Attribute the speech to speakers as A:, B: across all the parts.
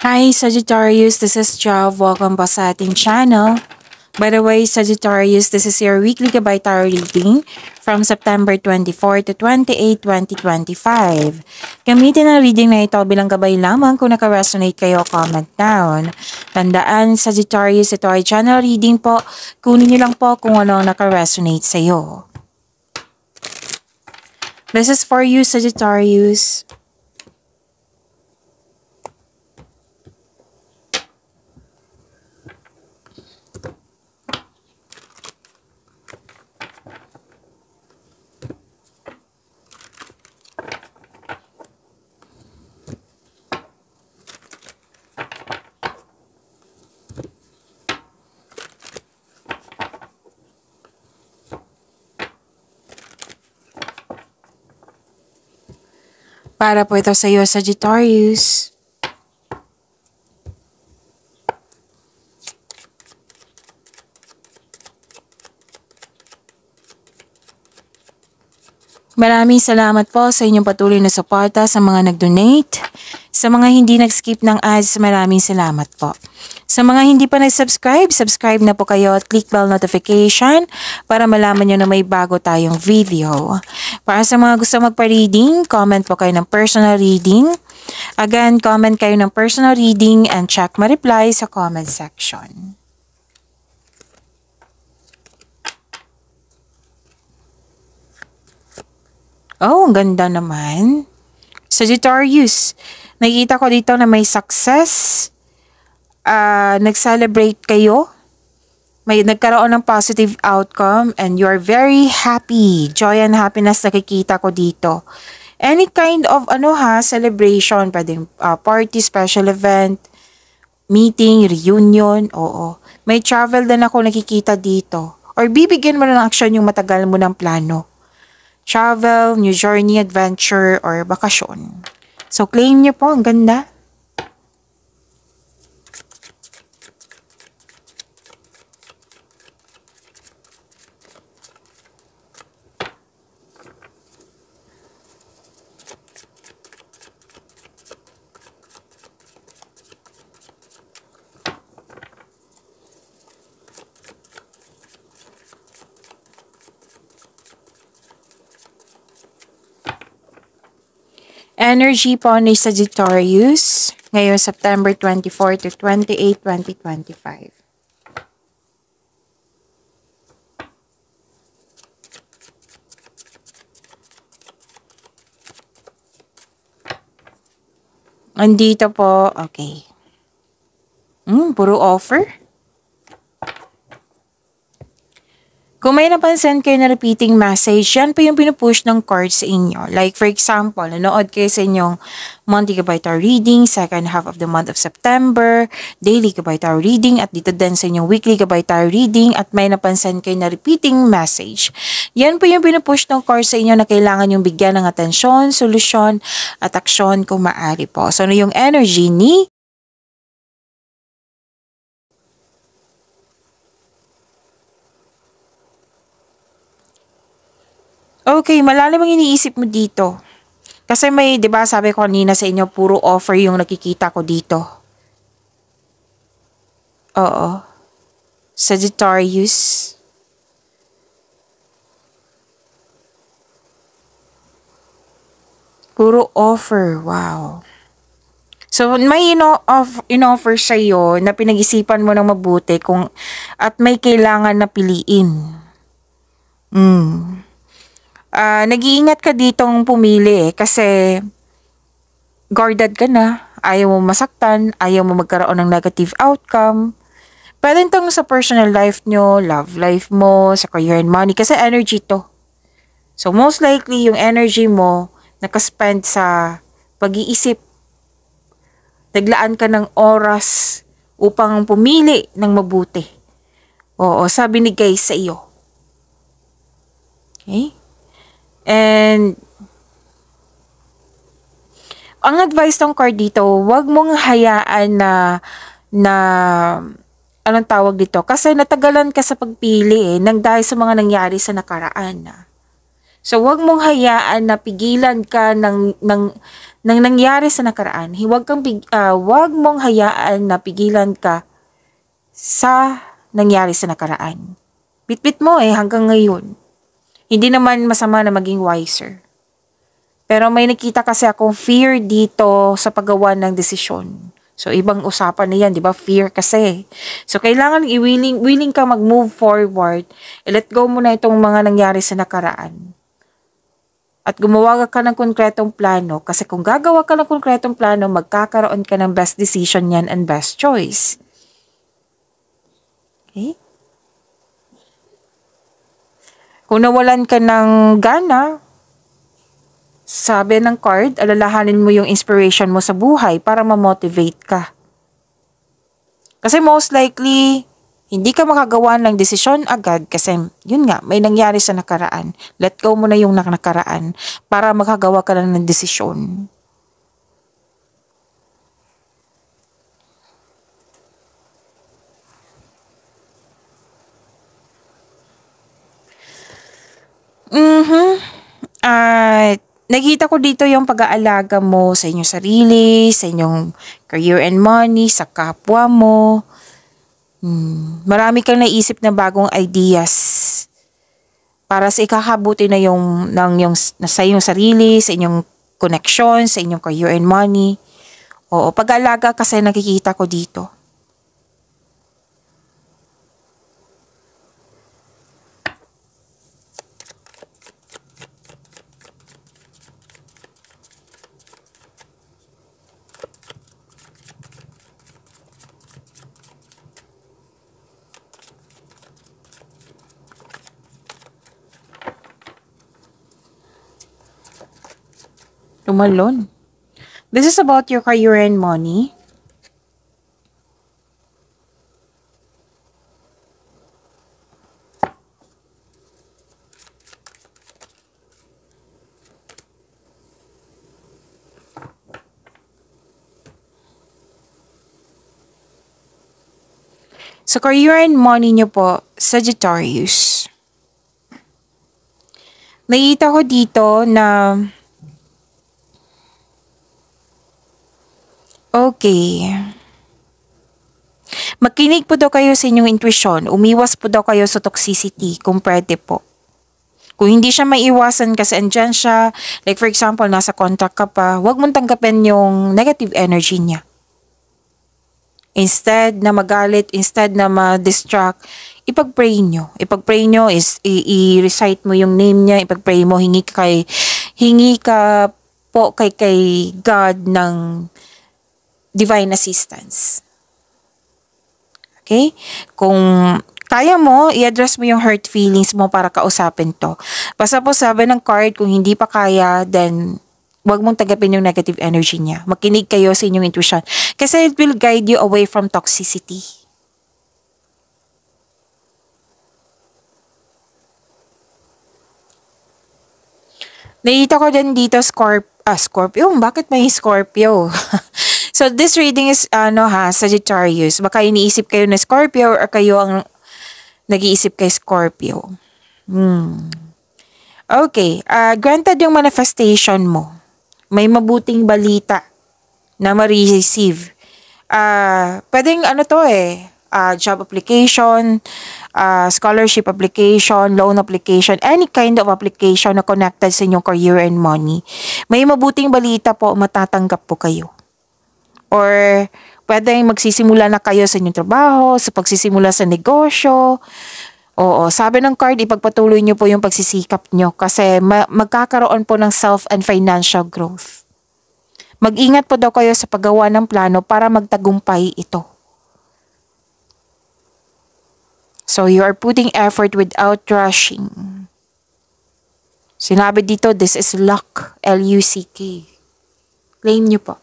A: Hi Sagittarius, this is Jav. Welcome po sa ating channel. By the way, Sagittarius, this is your weekly Gabay Tarot reading from September 24 to 28, 2025. Gamitin ang reading na ito bilang gabay lamang. Kung naka-resonate kayo, comment down. Tandaan, Sagittarius, ito ay channel reading po. Kunin niyo lang po kung ano ang naka-resonate sa iyo. This is for you, Sagittarius. Para po ito sa iyo, Sagittarius. Maraming salamat po sa inyong patuloy na suporta sa mga nag-donate. Sa mga hindi nag-skip ng ads, maraming salamat po. Sa mga hindi pa nag-subscribe, subscribe na po kayo at click bell notification para malaman nyo na may bago tayong video. Para sa mga gusto magpa-reading, comment po kayo ng personal reading. Again, comment kayo ng personal reading and check my reply sa comment section. Oh, ang ganda naman. Sagittarius, nakikita ko dito na may success. Nag-celebrate kayo. May nagkaroon ng positive outcome and you're very happy. Joy and happiness nakikita ko dito. Any kind of celebration, pwedeng party, special event, meeting, reunion, oo. May travel din ako nakikita dito. Or bibigyan mo ng action yung matagal mo ng plano. Travel, new journey, adventure, or bakasyon. So claim niyo po, ang ganda. Energy po ni Sagittarius ngayong September 24 to 28, 2025. Andito po, okay. Puro offer. Kung may napansin kayo na repeating message, yan po yung pinupush ng card sa inyo. Like for example, nanood kayo sa inyong monthly Gabay Tarot reading, second half of the month of September, daily Gabay Tarot reading, at dito din sa inyong weekly Gabay Tarot reading, at may napansin kayo na repeating message. Yan po yung pinupush ng card sa inyo na kailangan yung bigyan ng atensyon, solusyon, at aksyon kung maaari po. So ano yung energy ni okay, malalim ang iniisip mo dito. Kasi may, di ba sabi ko kanina sa inyo, puro offer yung nakikita ko dito. Oo. Sagittarius. Puro offer, wow. So, may in-offer sa'yo na pinag-isipan mo ng mabuti at may kailangan na piliin. Nag-iingat ka ditong pumili kasi guarded ka na, ayaw mo masaktan, ayaw mo magkaroon ng negative outcome. Pwede itong sa personal life nyo, love life mo, sa career and money, kasi energy to. So most likely yung energy mo nakaspend sa pag-iisip. Naglaan ka ng oras upang pumili ng mabuti. Oo, sabi ni guys sa iyo. Okay? And ang advice ng card dito, wag mong hayaan na anong tawag dito, kasi natagalan ka sa pagpili nang dahil sa mga nangyari sa nakaraan. So wag mong hayaan na pigilan ka ng nangyari sa nakaraan. Huwag mong hayaan na pigilan ka sa nangyari sa nakaraan. Bitbit mo hanggang ngayon. Hindi naman masama na maging wiser. Pero may nakita kasi akong fear dito sa paggawa ng desisyon. So, ibang usapan na yan, di ba? Fear kasi. So, kailangan willing ka mag-move forward. I-let go mo na itong mga nangyari sa nakaraan. At gumawa ka ng konkretong plano. Kasi kung gagawa ka ng konkretong plano, magkakaroon ka ng best decision yan and best choice. Okay? Kung nawalan ka ng gana, sabi ng card, alalahanin mo yung inspiration mo sa buhay para ma-motivate ka. Kasi most likely, hindi ka makagawa ng desisyon agad kasi yun nga, may nangyari sa nakaraan. Let go mo na yung nakaraan para makagawa ka lang ng desisyon. At nakita ko dito yung pag-aalaga mo sa inyong sarili, sa inyong career and money, sa kapwa mo. Marami kang naisip na bagong ideas para sa ikakabuti na sa inyong sarili, sa inyong connection, sa inyong career and money. Oo, pag-aalaga kasi nakikita ko dito. Tumalon. This is about your career and money. Sa career and money nyo po, Sagittarius. Nakita ko dito na okay. Makinig po daw kayo sa inyong intuition. Umiwas po daw kayo sa toxicity kung pwede po. Kung hindi siya maiwasan kasi andyan siya, like for example, nasa contract ka pa, huwag mong tanggapin yung negative energy niya. Instead na magalit, instead na ma-distract, ipag-pray nyo. Ipag-pray nyo is i-recite mo yung name niya, ipag-pray mo, hingi ka po kay God ng divine assistance. Okay? Kung kaya mo, i-address mo yung hurt feelings mo para kausapin to. Basta po sabi ng card, kung hindi pa kaya, then wag mong tagapin yung negative energy niya. Makinig kayo sa inyong intuition. Kasi it will guide you away from toxicity. Nakita ko din dito Scorpio. Bakit may Scorpio? So this reading is Sagittarius. Baka iniisip kayo na Scorpio or kayo ang nag-iisip kay Scorpio. Okay, granted yung manifestation mo. May mabuting balita na ma-receive. Pwedeng job application, scholarship application, loan application, any kind of application na connected sa inyong career and money. May mabuting balita po, matatanggap po kayo. Or pwedeng magsisimula na kayo sa inyong trabaho, sa pagsisimula sa negosyo. Oo, sabi ng card, ipagpatuloy nyo po yung pagsisikap nyo kasi magkakaroon po ng self and financial growth. Mag-ingat po daw kayo sa paggawa ng plano para magtagumpay ito. So, you are putting effort without rushing. Sinabi dito, this is luck. L-U-C-K. Claim nyo po.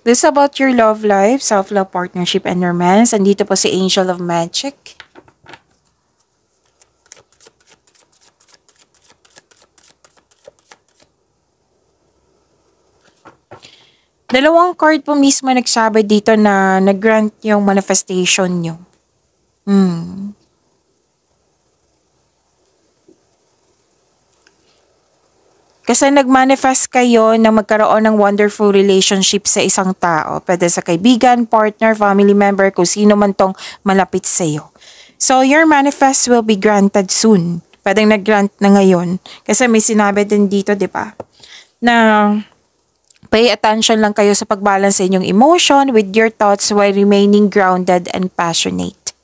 A: This is about your love life, self-love, partnership, and romance. Andito po si Angel of Magic. Dalawang card po mismo nagsabi dito na nag-grant yung manifestation nyo. Kasi nag-manifest kayo na magkaroon ng wonderful relationship sa isang tao. Pwede sa kaibigan, partner, family member, kung sino man tong malapit sa iyo. So, your manifest will be granted soon. Pwedeng nag-grant na ngayon. Kasi may sinabi din dito, di ba? Na pay attention lang kayo sa pagbalance sa inyong emotion with your thoughts while remaining grounded and passionate.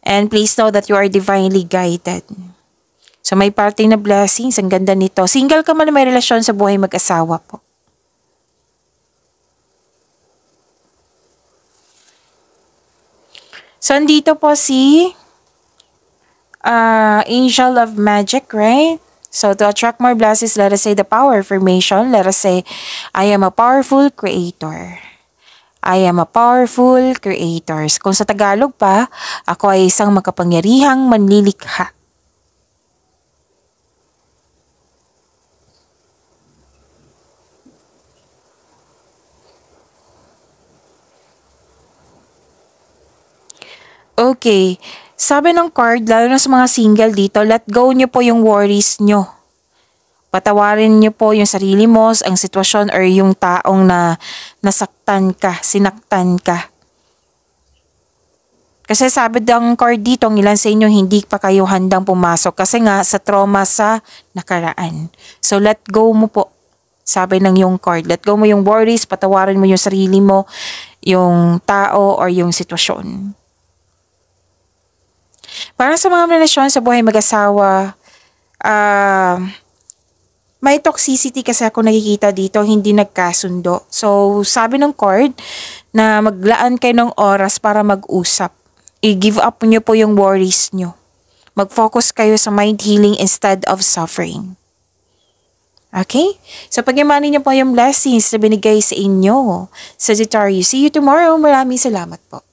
A: And please know that you are divinely guided. So may parting na blessings, ang ganda nito. Single ka man na may relasyon sa buhay mag-asawa po. So andito po si Angel of Magic, right? So to attract more blessings, let us say the power affirmation. Let us say, I am a powerful creator. I am a powerful creator. Kung sa Tagalog pa, ako ay isang makapangyarihang manlilikha. Okay. Sabi ng card, lalo na sa mga single dito, let go nyo po yung worries nyo. Patawarin nyo po yung sarili mo, ang sitwasyon or yung taong na nasaktan ka, sinaktan ka. Kasi sabi ng card dito, ang ilan sa inyo hindi pa kayo handang pumasok kasi nga sa trauma sa nakaraan. So let go mo po. Sabi ng yung card, let go mo yung worries, patawarin mo yung sarili mo, yung tao or yung sitwasyon. Para sa mga relasyon sa buhay mag-asawa, may toxicity kasi ako nakikita dito, hindi nagkasundo. So, sabi ng card na maglaan kayo ng oras para mag-usap. I-give up nyo po yung worries nyo. Mag-focus kayo sa mind healing instead of suffering. Okay? So, pag-imani nyo po yung blessings na binigay sa inyo, Sagittarius. See you tomorrow. Maraming salamat po.